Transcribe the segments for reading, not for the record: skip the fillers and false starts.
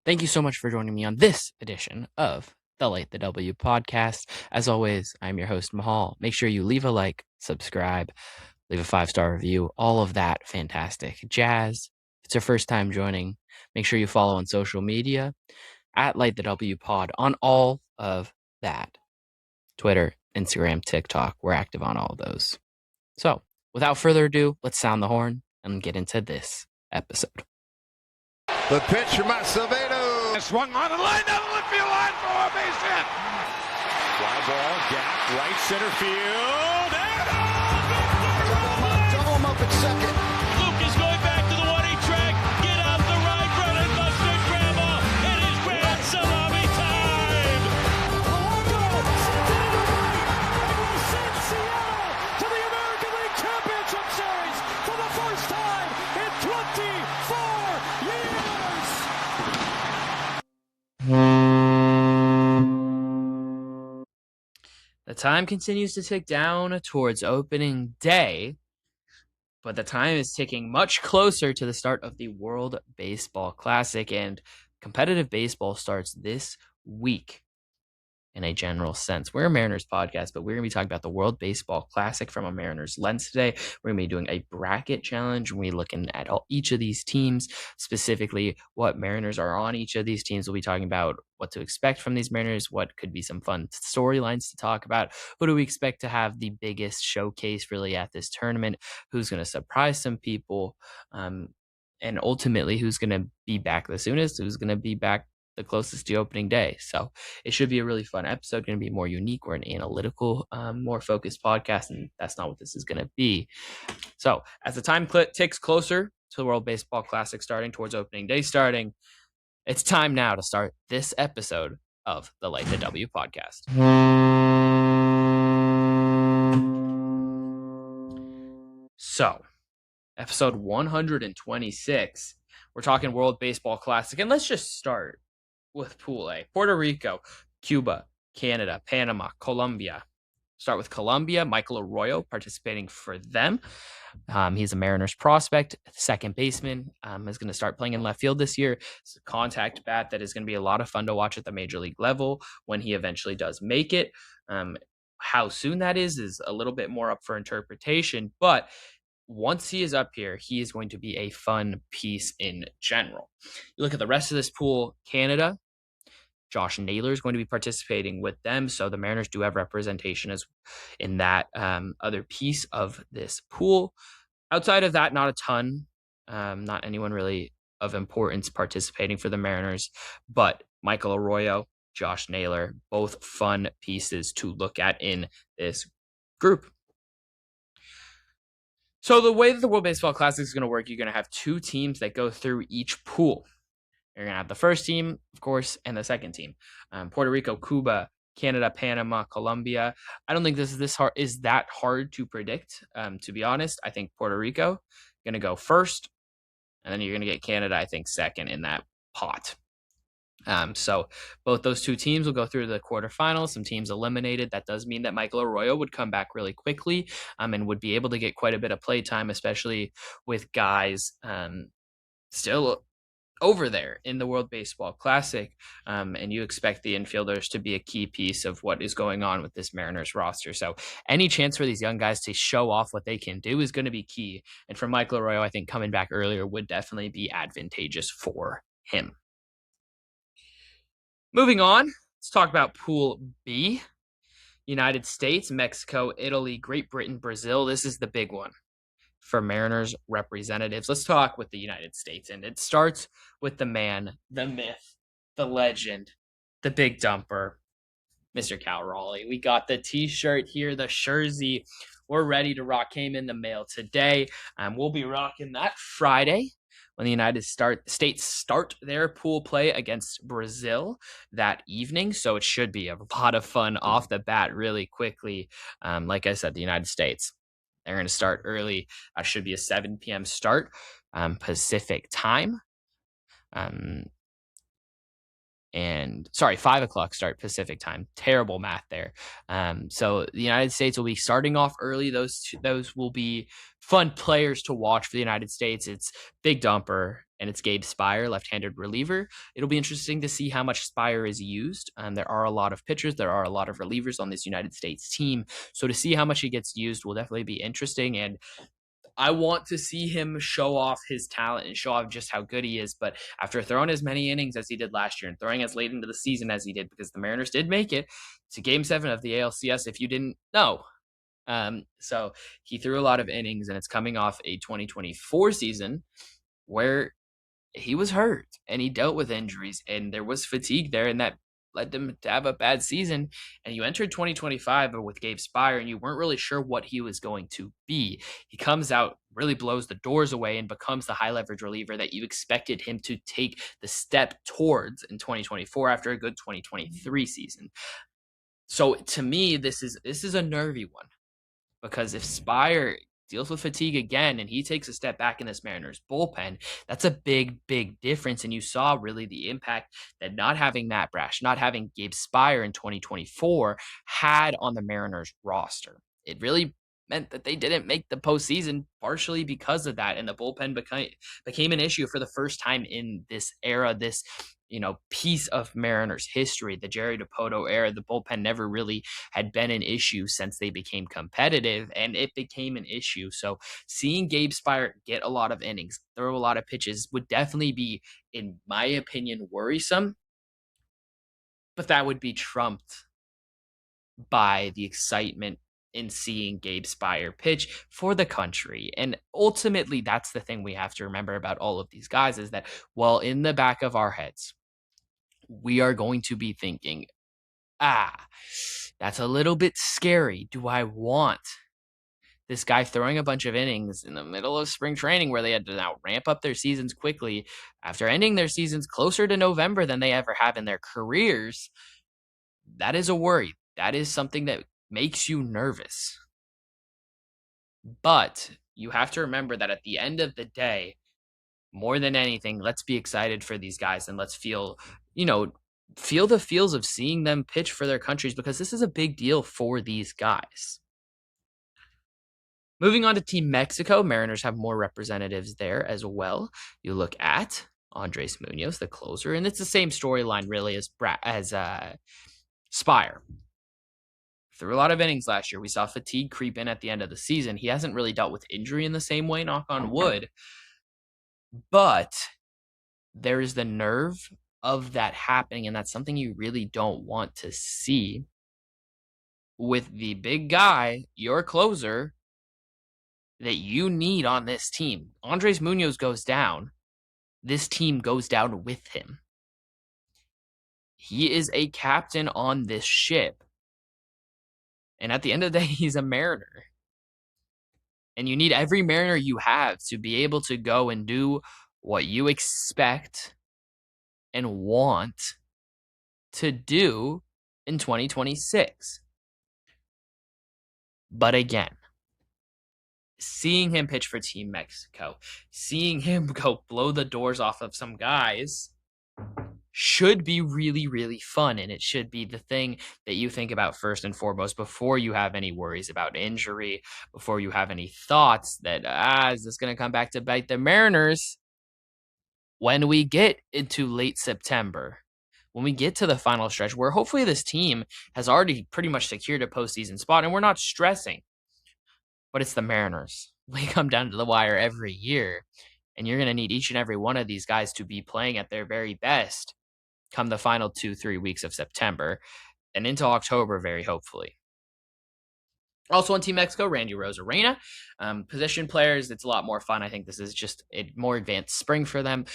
Thank you so much for joining me on this edition of the Late the W podcast. As always, I'm your host, Mahal. Make sure you leave a like, subscribe, leave a 5-star review, all of that fantastic jazz. If it's your first time joining, make sure you follow on social media at Late the W pod on all of that. Twitter, Instagram, TikTok. We're active on all of those. So, without further ado, let's sound the horn and get into this episode. The pitch from Acevedo. Swung on and lined down the left field line for a base hit. Fly ball, gap, right center field. And Double him up at second. Luke is going back to the 1-8 track. Get out the right, run and busted grandma. It is grand salami time. will send Seattle to the American League Championship Series for the first time in 24 years. The time continues to tick down towards opening day, but the time is ticking much closer to the start of the World Baseball Classic, and competitive baseball starts this week in a general sense. We're a Mariners podcast, but we're going to be talking about the World Baseball Classic from a Mariners lens today. We're going to be doing a bracket challenge. We're going to be looking at each of these teams, specifically what Mariners are on each of these teams. We'll be talking about what to expect from these Mariners, what could be some fun storylines to talk about, who do we expect to have the biggest showcase really at this tournament, who's going to surprise some people, and ultimately who's going to be back the soonest, who's going to be back the closest to opening day. So it should be a really fun episode, going to be more unique. We're an analytical, more focused podcast, and that's not what this is going to be. So as the time ticks closer to the World Baseball Classic starting, towards opening day starting, it's time now to start this episode of the Light the W podcast. So episode 126, we're talking World Baseball Classic, and let's just start with Pool A. Puerto Rico, Cuba, Canada, Panama, Colombia. Start with Colombia. Michael Arroyo participating for them. He's a Mariners prospect, second baseman. Is going to start playing in left field this year. It's a contact bat that is going to be a lot of fun to watch at the major league level when he eventually does make it. How soon that is a little bit more up for interpretation, but once he is up here, he is going to be a fun piece in general. You look at the rest of this pool, Canada, Josh Naylor is going to be participating with them, so the Mariners do have representation as in that other piece of this pool. Outside of that, not a ton, not anyone really of importance participating for the Mariners, but Michael Arroyo, Josh Naylor, both fun pieces to look at in this group. So the way that the World Baseball Classic is going to work, you're going to have two teams that go through each pool. You're going to have the first team, of course, and the second team. Puerto Rico, Cuba, Canada, Panama, Colombia. I don't think is that hard to predict, to be honest. I think Puerto Rico going to go first, and then you're going to get Canada, I think, second in that pot. So both those two teams will go through the quarterfinals. Some teams eliminated. That does mean that Michael Arroyo would come back really quickly, and would be able to get quite a bit of play time, especially with guys still over there in the World Baseball Classic. And you expect the infielders to be a key piece of what is going on with this Mariners roster. So any chance for these young guys to show off what they can do is going to be key. And for Michael Arroyo, I think coming back earlier would definitely be advantageous for him. Moving on, let's talk about Pool B. United States, Mexico, Italy, Great Britain, Brazil. This is the big one for Mariners representatives. Let's talk with the United States, and it starts with the man, the myth, the legend, the big dumper, Mr. Cal Raleigh. We got the t-shirt here, the jersey. We're ready to rock. Came in the mail today. We'll be rocking that Friday when the United States start their pool play against Brazil that evening. So it should be a lot of fun off the bat really quickly. Like I said, the United States, they're going to start early. That should be a 7 p.m. start, Pacific time. and sorry, 5 o'clock start Pacific time. Terrible math there. So the United States will be starting off early. Those will be fun players to watch for the United States. It's Big Dumper and it's Gabe Spire, left-handed reliever. It'll be interesting to see how much Spire is used. There are a lot of pitchers, there are a lot of relievers on this United States team. So to see how much he gets used will definitely be interesting. And I want to see him show off his talent and show off just how good he is. But after throwing as many innings as he did last year and throwing as late into the season as he did, because the Mariners did make it to Game 7 of the ALCS, if you didn't know. So he threw a lot of innings, and it's coming off a 2024 season where he was hurt and he dealt with injuries and there was fatigue there, and that led him to have a bad season. And you entered 2025 with Gabe Spire and you weren't really sure what he was going to be. He comes out, really blows the doors away, and becomes the high leverage reliever that you expected him to take the step towards in 2024 after a good 2023 season. So to me, this is a nervy one, because if Spire deals with fatigue again and he takes a step back in this Mariners bullpen, that's a big, big difference. And you saw really the impact that not having Matt Brash, not having Gabe Spire in 2024 had on the Mariners roster. It really meant that they didn't make the postseason partially because of that. And the bullpen became an issue for the first time in this era, this piece of Mariners history, the Jerry DiPoto era. The bullpen never really had been an issue since they became competitive, and it became an issue. So seeing Gabe Spire get a lot of innings, throw a lot of pitches would definitely be, in my opinion, worrisome. But that would be trumped by the excitement in seeing Gabe Spire pitch for the country. And ultimately, that's the thing we have to remember about all of these guys, is that while in the back of our heads, we are going to be thinking, that's a little bit scary. Do I want this guy throwing a bunch of innings in the middle of spring training where they had to now ramp up their seasons quickly after ending their seasons closer to November than they ever have in their careers? That is a worry. That is something that makes you nervous. But you have to remember that at the end of the day, more than anything, let's be excited for these guys and let's feel the feels of seeing them pitch for their countries, because this is a big deal for these guys. Moving on to Team Mexico, Mariners have more representatives there as well. You look at Andres Munoz, the closer, and it's the same storyline really as Spire. Threw a lot of innings last year. We saw fatigue creep in at the end of the season. He hasn't really dealt with injury in the same way, knock on wood. But there is the nerve of that happening, and that's something you really don't want to see with the big guy, your closer, that you need on this team. Andres Munoz goes down. This team goes down with him. He is a captain on this ship. And at the end of the day, he's a Mariner. And you need every Mariner you have to be able to go and do what you expect and want to do in 2026. But again, seeing him pitch for Team Mexico, seeing him go blow the doors off of some guys should be really, really fun. And it should be the thing that you think about first and foremost before you have any worries about injury, before you have any thoughts that, is this going to come back to bite the Mariners when we get into late September? When we get to the final stretch, where hopefully this team has already pretty much secured a postseason spot and we're not stressing. But it's the Mariners. We come down to the wire every year, and you're going to need each and every one of these guys to be playing at their very best come the final 2-3 weeks of September and into October, very hopefully. Also on Team Mexico, Randy Rosarena. Position players, it's a lot more fun. I think this is just a more advanced spring for them.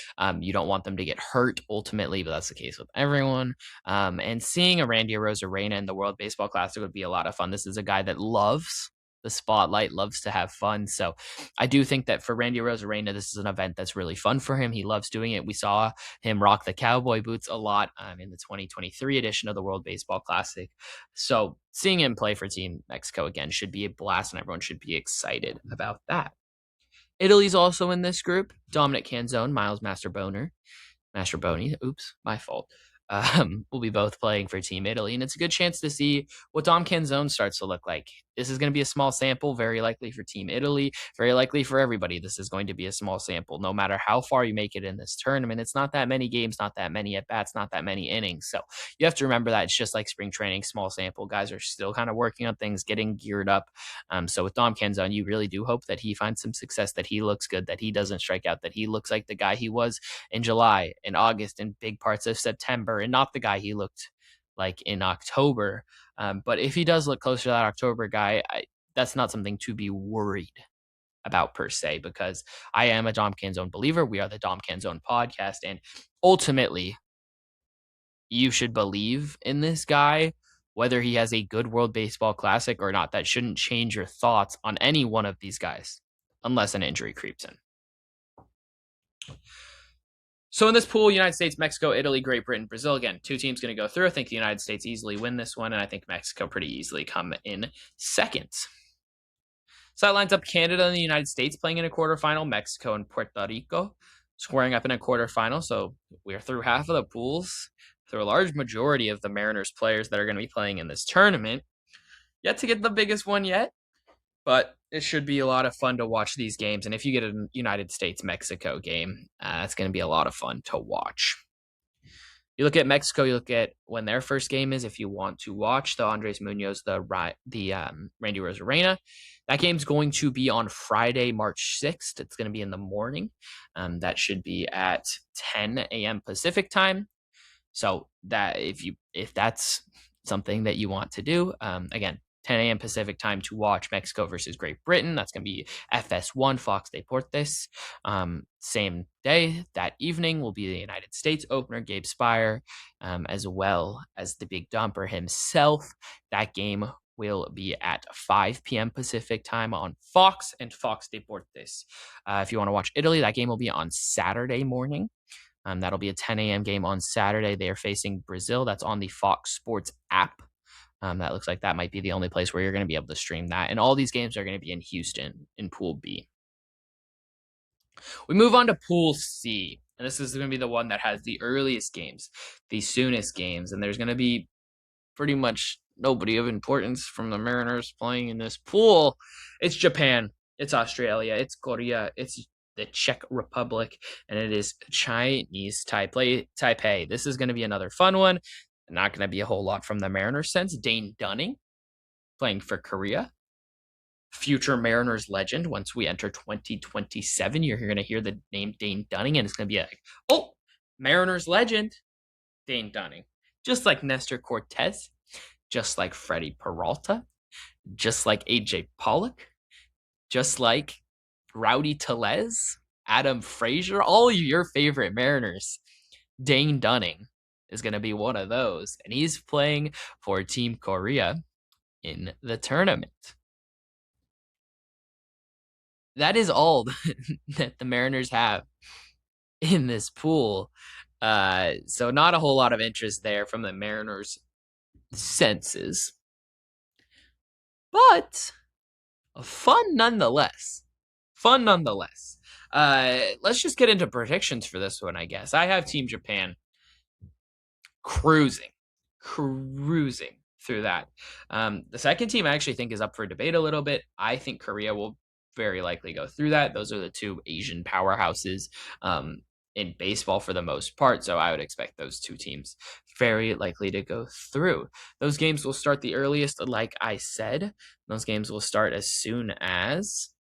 You don't want them to get hurt ultimately, but that's the case with everyone. And seeing a Randy Rosarena in the World Baseball Classic would be a lot of fun. This is a guy that loves the spotlight, loves to have fun. So I do think that for Randy Rosarena, this is an event that's really fun for him. He loves doing it. We saw him rock the cowboy boots a lot in the 2023 edition of the World Baseball Classic. So seeing him play for Team Mexico again should be a blast, and everyone should be excited about that. Italy's also in this group. Dominic Canzone, Miles Mastrobuoni. Oops, my fault. will be both playing for Team Italy, and it's a good chance to see what Dom Canzone starts to look like. This is going to be a small sample, very likely for Team Italy, very likely for everybody. This is going to be a small sample, no matter how far you make it in this tournament. It's not that many games, not that many at-bats, not that many innings. So you have to remember that it's just like spring training, small sample. Guys are still kind of working on things, getting geared up. So with Dom Canzone, you really do hope that he finds some success, that he looks good, that he doesn't strike out, that he looks like the guy he was in July, in August, in big parts of September, and not the guy he looked like in October. But if he does look closer to that October guy, that's not something to be worried about per se, because I am a Dom Canzone believer. We are the Dom Canzone podcast, and ultimately, you should believe in this guy, whether he has a good World Baseball Classic or not. That shouldn't change your thoughts on any one of these guys, unless an injury creeps in. So in this pool, United States, Mexico, Italy, Great Britain, Brazil. Again, 2 teams going to go through. I think the United States easily win this one, and I think Mexico pretty easily come in second. So that lines up Canada and the United States playing in a quarterfinal, Mexico and Puerto Rico squaring up in a quarterfinal. So we're through half of the pools, through a large majority of the Mariners players that are going to be playing in this tournament. Yet to get the biggest one yet, but it should be a lot of fun to watch these games. And if you get a United States-Mexico game, it's going to be a lot of fun to watch. You look at Mexico, you look at when their first game is, if you want to watch the Andres Munoz, the Randy Rosarena. That game's going to be on Friday, March 6th. It's going to be in the morning. That should be at 10 a.m. Pacific time. So that if that's something that you want to do, again, 10 a.m. Pacific time to watch Mexico versus Great Britain. That's going to be FS1, Fox Deportes. Same day, that evening, will be the United States opener, Gabe Spire, as well as the big dumper himself. That game will be at 5 p.m. Pacific time on Fox and Fox Deportes. If you want to watch Italy, that game will be on Saturday morning. That'll be a 10 a.m. game on Saturday. They are facing Brazil. That's on the Fox Sports app. That looks like that might be the only place where you're going to be able to stream that. And all these games are going to be in Houston in Pool B. We move on to Pool C. And this is going to be the one that has the earliest games, the soonest games. And there's going to be pretty much nobody of importance from the Mariners playing in this pool. It's Japan. It's Australia. It's Korea. It's the Czech Republic. And it is Chinese Taipei. This is going to be another fun one. Not going to be a whole lot from the Mariners sense. Dane Dunning playing for Korea. Future Mariners legend. Once we enter 2027, you're going to hear the name Dane Dunning, and it's going to be like, oh, Mariners legend, Dane Dunning. Just like Nestor Cortez, just like Freddie Peralta, just like AJ Pollock, just like Rowdy Tellez, Adam Frazier, all your favorite Mariners. Dane Dunning is going to be one of those, and he's playing for Team Korea in the tournament. That is all that the Mariners have in this pool. So not a whole lot of interest there from the Mariners' senses, but fun nonetheless. Let's just get into predictions for this one, I guess. I have Team Japan cruising through that. The second team I actually think is up for debate a little bit. I think Korea will very likely go through that. Those are the 2 Asian powerhouses in baseball for the most part, so I would expect those 2 teams very likely to go through. Those games will start the earliest, like I said. Those games will start as soon as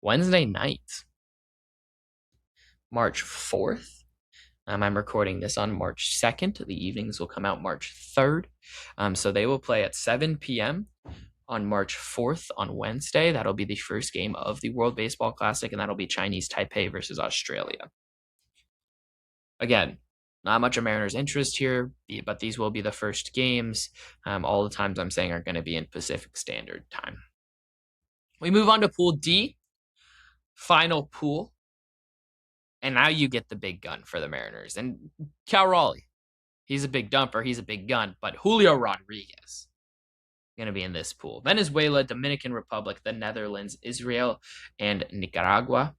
Wednesday night, March 4th. I'm recording this on March 2nd. The evenings will come out March 3rd. So they will play at 7 p.m. on March 4th on Wednesday. That'll be the first game of the World Baseball Classic, and that'll be Chinese Taipei versus Australia. Again, not much of Mariners' interest here, but these will be the first games. All the times I'm saying are going to be in Pacific Standard Time. We move on to Pool D, final pool. And now you get the big gun for the Mariners. And Cal Raleigh, he's a big dumper, he's a big gun, but Julio Rodriguez going to be in this pool. Venezuela, Dominican Republic, the Netherlands, Israel, and Nicaragua.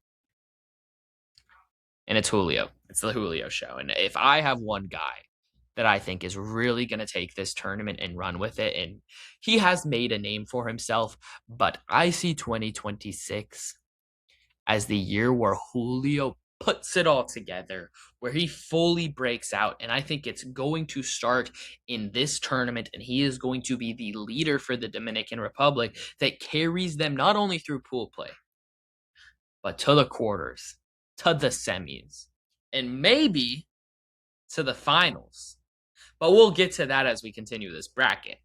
And it's Julio. It's the Julio show. And if I have one guy that I think is really going to take this tournament and run with it, and he has made a name for himself, but I see 2026 as the year where Julio puts it all together, where he fully breaks out. And I think it's going to start in this tournament, and he is going to be the leader for the Dominican Republic that carries them not only through pool play, but to the quarters, to the semis, and maybe to the finals. But we'll get to that as we continue this bracket.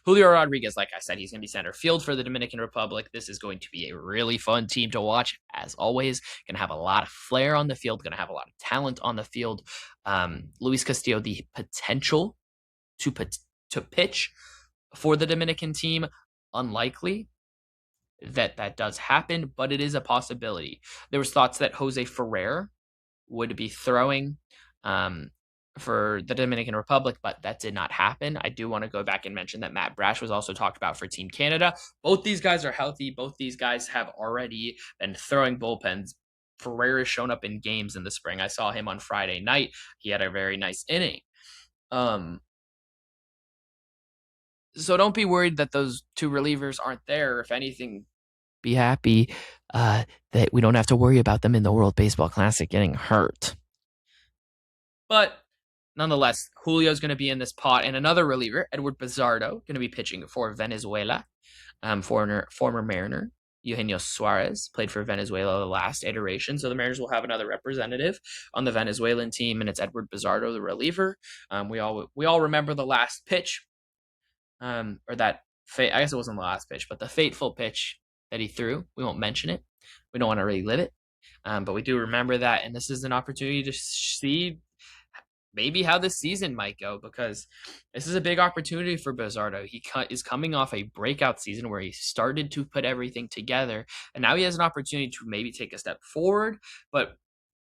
Julio Rodriguez, like I said, he's going to be center field for the Dominican Republic. This is going to be a really fun team to watch, as always. Going to have a lot of flair on the field, going to have a lot of talent on the field. Luis Castillo, the potential to pitch for the Dominican team, unlikely that does happen, but it is a possibility. There was thoughts that Jose Ferrer would be throwing for the Dominican Republic, but that did not happen. I do want to go back and mention that Matt Brash was also talked about for Team Canada. Both these guys are healthy. Both these guys have already been throwing bullpens. Ferrer has shown up in games in the spring. I saw him on Friday night. He had a very nice inning. So don't be worried that those two relievers aren't there. If anything, be happy that we don't have to worry about them in the World Baseball Classic getting hurt. But nonetheless, Julio's going to be in this pot, and another reliever, Edward Bizardo, going to be pitching for Venezuela. Former Mariner Eugenio Suarez played for Venezuela the last iteration, so the Mariners will have another representative on the Venezuelan team, and it's Edward Bizardo, the reliever. We all remember the last pitch, I guess it wasn't the last pitch, but the fateful pitch that he threw. We won't mention it. We don't want to relive it, but we do remember that, and this is an opportunity to see maybe how this season might go, because this is a big opportunity for Bizardo. He is coming off a breakout season where he started to put everything together, and now he has an opportunity to maybe take a step forward, but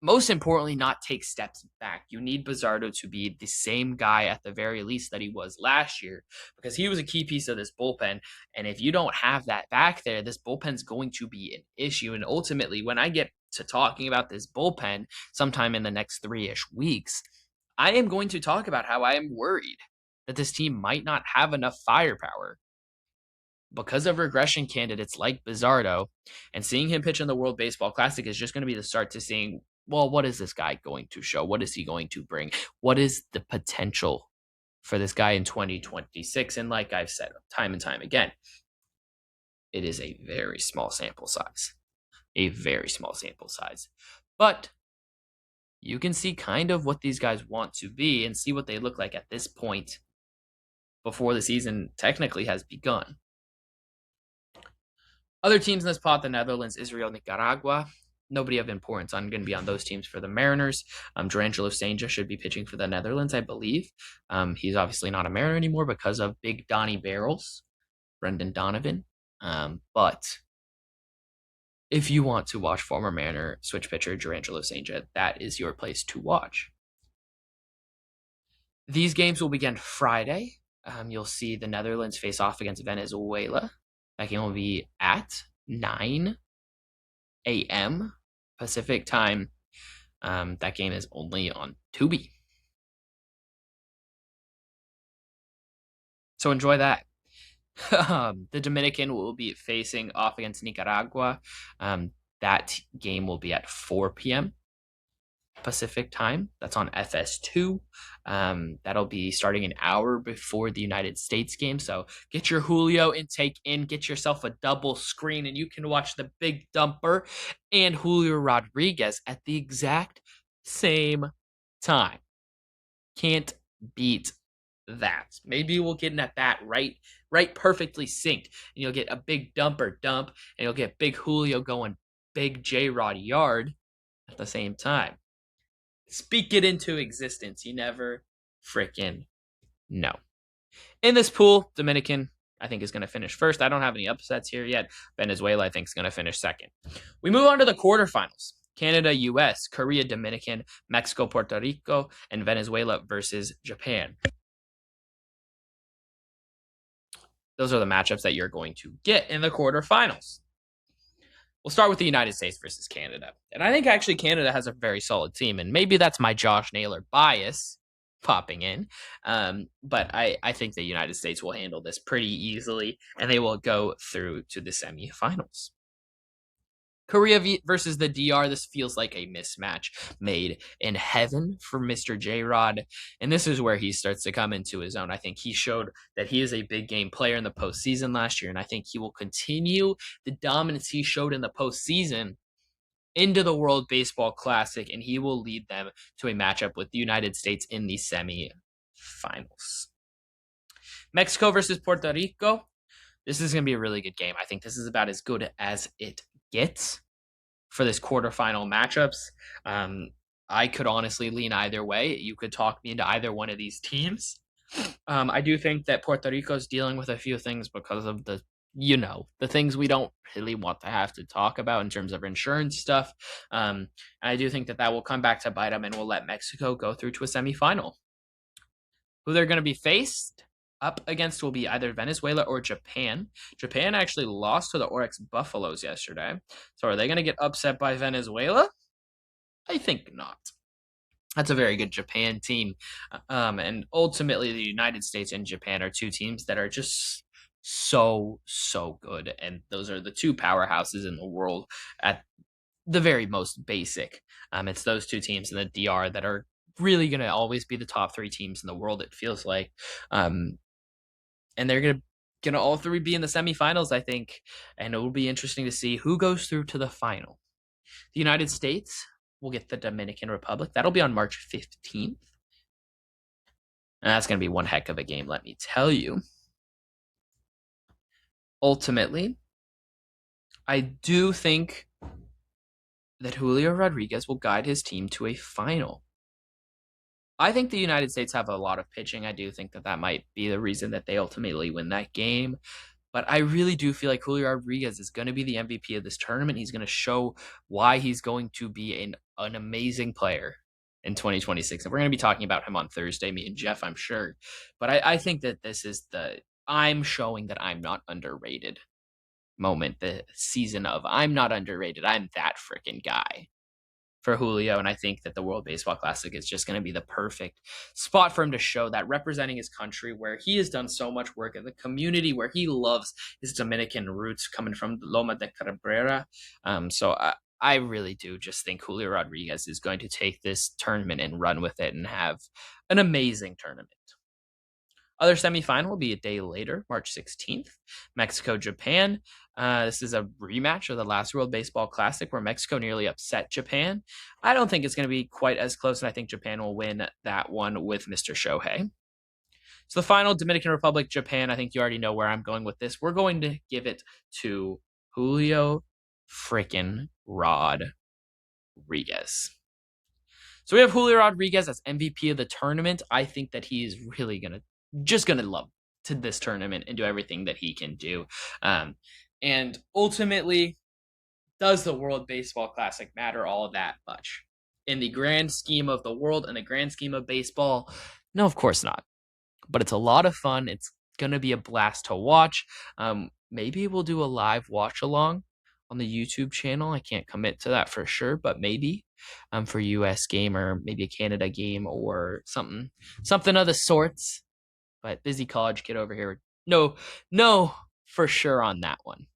most importantly, not take steps back. You need Bizardo to be the same guy at the very least that he was last year, because he was a key piece of this bullpen. And if you don't have that back there, this bullpen's going to be an issue. And ultimately, when I get to talking about this bullpen sometime in the next 3-ish weeks, I am going to talk about how I am worried that this team might not have enough firepower because of regression candidates like Bizardo, and seeing him pitch in the World Baseball Classic is just going to be the start to seeing, well, what is this guy going to show? What is he going to bring? What is the potential for this guy in 2026? And like I've said time and time again, it is a very small sample size. A very small sample size. But you can see kind of what these guys want to be and see what they look like at this point before the season technically has begun. Other teams in this pot, the Netherlands, Israel, Nicaragua. Nobody of importance. I'm going to be on those teams for the Mariners. Jurangelo Stenja should be pitching for the Netherlands, I believe. He's obviously not a Mariner anymore because of Big Donnie Barrels, Brendan Donovan. But if you want to watch former Mariner switch pitcher Jurangelo Stenja, that is your place to watch. These games will begin Friday. You'll see the Netherlands face off against Venezuela. That game will be at 9 a.m. Pacific time. That game is only on Tubi. So enjoy that. The Dominican will be facing off against Nicaragua. That game will be at 4 p.m. Pacific time. That's on FS2. That'll be starting an hour before the United States game. So get your Julio intake in, get yourself a double screen, and you can watch the Big Dumper and Julio Rodriguez at the exact same time. Can't beat that. Maybe we'll get an at bat right perfectly synced, and you'll get a Big Dumper dump, and you'll get Big Julio going Big J-Rod yard at the same time. Speak it into existence. You never freaking know. In this pool, Dominican, I think, is going to finish first. I don't have any upsets here yet. Venezuela, I think, is going to finish second. We move on to the quarterfinals. Canada, U.S., Korea, Dominican, Mexico, Puerto Rico, and Venezuela versus Japan. Those are the matchups that you're going to get in the quarterfinals. We'll start with the United States versus Canada. And I think actually Canada has a very solid team, and maybe that's my Josh Naylor bias popping in. But I think the United States will handle this pretty easily, and they will go through to the semifinals. Korea versus the DR. This feels like a mismatch made in heaven for Mr. J-Rod. And this is where he starts to come into his own. I think he showed that he is a big game player in the postseason last year. And I think he will continue the dominance he showed in the postseason into the World Baseball Classic. And he will lead them to a matchup with the United States in the semifinals. Mexico versus Puerto Rico. This is going to be a really good game. I think this is about as good as it gets for this quarterfinal matchups. I could honestly lean either way. You could talk me into either one of these teams. I do think that Puerto Rico is dealing with a few things because of the things we don't really want to have to talk about in terms of insurance stuff. And I do think that will come back to bite them and will let Mexico go through to a semifinal. Who they're going to be faced up against will be either Venezuela or Japan. Japan actually lost to the Oryx Buffaloes yesterday. So are they going to get upset by Venezuela? I think not. That's a very good Japan team. And ultimately, the United States and Japan are two teams that are just so good. And those are the two powerhouses in the world at the very most basic. It's those two teams in the DR that are really going to always be the top three teams in the world, it feels like. And they're gonna all three be in the semifinals, I think, and it will be interesting to see who goes through to the final. The United States will get the Dominican Republic. That'll be on March 15th. And that's going to be one heck of a game, let me tell you. Ultimately, I do think that Julio Rodriguez will guide his team to a final. I think the United States have a lot of pitching. I do think that might be the reason that they ultimately win that game. But I really do feel like Julio Rodriguez is going to be the MVP of this tournament. He's going to show why he's going to be an amazing player in 2026. And we're going to be talking about him on Thursday, me and Jeff, I'm sure. But I think that this is I'm showing that I'm not underrated moment, the season of I'm not underrated. I'm that freaking guy for Julio, and I think that the World Baseball Classic is just going to be the perfect spot for him to show that, representing his country where he has done so much work in the community, where he loves his Dominican roots coming from Loma de Cabrera. So I really do just think Julio Rodriguez is going to take this tournament and run with it and have an amazing tournament. Other semifinal will be a day later, March 16th, Mexico-Japan. This is a rematch of the last World Baseball Classic where Mexico nearly upset Japan. I don't think it's going to be quite as close, and I think Japan will win that one with Mr. Shohei. So the final, Dominican Republic, Japan. I think you already know where I'm going with this. We're going to give it to Julio freaking Rodriguez. So we have Julio Rodriguez as MVP of the tournament. I think that he is really going to love to this tournament and do everything that he can do. And ultimately, does the World Baseball Classic matter all that much? In the grand scheme of the world and the grand scheme of baseball, no, of course not. But it's a lot of fun. It's going to be a blast to watch. Maybe we'll do a live watch along on the YouTube channel. I can't commit to that for sure, but maybe for US game or maybe a Canada game or something of the sorts. But busy college kid over here. No, for sure on that one.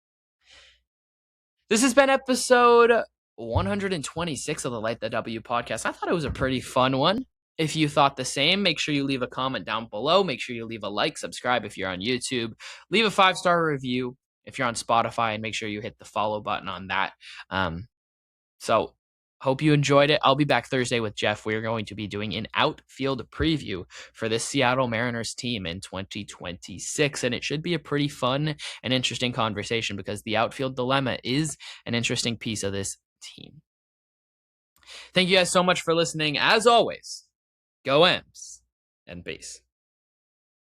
This has been episode 126 of the Light the W podcast. I thought it was a pretty fun one. If you thought the same, make sure you leave a comment down below. Make sure you leave a like, subscribe if you're on YouTube. Leave a 5-star review if you're on Spotify, and make sure you hit the follow button on that. So hope you enjoyed it. I'll be back Thursday with Jeff. We're going to be doing an outfield preview for this Seattle Mariners team in 2026, and it should be a pretty fun and interesting conversation because the outfield dilemma is an interesting piece of this team. Thank you guys so much for listening. As always, go M's and peace.